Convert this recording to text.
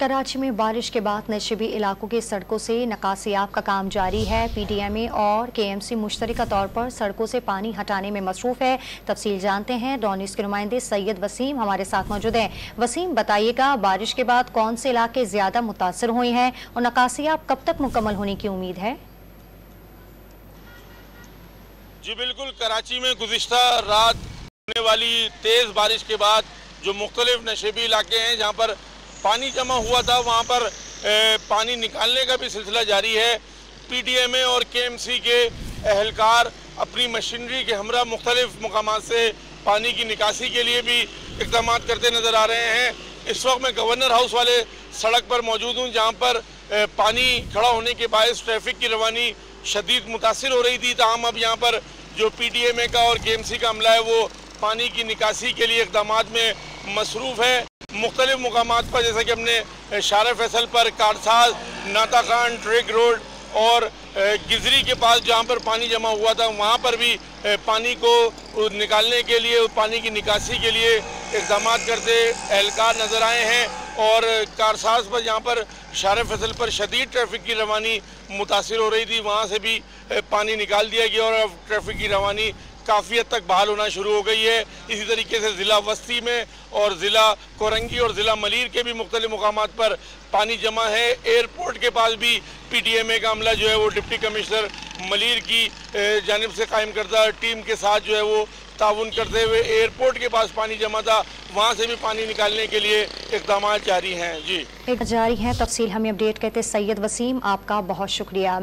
कराची में बारिश के बाद नशेबी इलाकों की सड़कों से नकासियाब का काम जारी है। पीटीएमए और केएमसी मुश्तरका तौर पर सड़कों से पानी हटाने में मसरूफ है। तफसील जानते हैं। डॉन न्यूज़ के नुमाइंदे सैयद वसीम हमारे साथ मौजूद हैं। वसीम, बताइएगा बारिश के बाद कौन से इलाके ज्यादा मुतासर हुए हैं और नकासियाब कब तक मुकम्मल होने की उम्मीद है? जी बिल्कुल, कराची में गुज़िश्ता रात होने वाली तेज़ बारिश के बाद जो मुख्तलिफ नशेबी इलाके हैं जहाँ पर पानी जमा हुआ था वहाँ पर पानी निकालने का भी सिलसिला जारी है। पीटीएमए और केएमसी के अहलकार अपनी मशीनरी के हमरा मुख्तलिफ मकामात से पानी की निकासी के लिए भी इक़दाम करते नज़र आ रहे हैं। इस वक्त मैं गवर्नर हाउस वाले सड़क पर मौजूद हूँ जहाँ पर पानी खड़ा होने के बायस ट्रैफिक की रवानी शदीद मुतासिर हो रही थी। ताहम अब यहाँ पर जो पीटीएमए का और केएमसी का अमला है वो पानी की निकासी के लिए इक़दाम में मसरूफ़ है। मुख्तलिफ मकामात पर जैसे कि हमने शार फैसल पर, कारसाज, नाता खान, ट्रेक रोड और गिजरी के पास जहाँ पर पानी जमा हुआ था वहाँ पर भी पानी को निकालने के लिए, पानी की निकासी के लिए इक़दाम करते एहलकार नज़र आए हैं। और कारसाज पर जहाँ पर शार फैसल पर शदीद ट्रैफिक की रवानी मुतासिर हो रही थी वहाँ से भी पानी निकाल दिया गया और अब ट्रैफिक की रवानी काफ़ी हद तक बहाल होना शुरू हो गई है। इसी तरीके से ज़िला वस्ती में और ज़िला कोरंगी और ज़िला मलीर के भी मुख्तलिफ मकामात पर पानी जमा है। एयरपोर्ट के पास भी पीटीएमए का अमला जो है वो डिप्टी कमिश्नर मलीर की जानिब से कायम करदा टीम के साथ जो है वो ताउन करते हुए एयरपोर्ट के पास पानी जमा था वहाँ से भी पानी निकालने के लिए इक़दाम जारी हैं। जी जारी हैं। तफसील हमें अपडेट कहते सैयद वसीम, आपका बहुत शुक्रिया।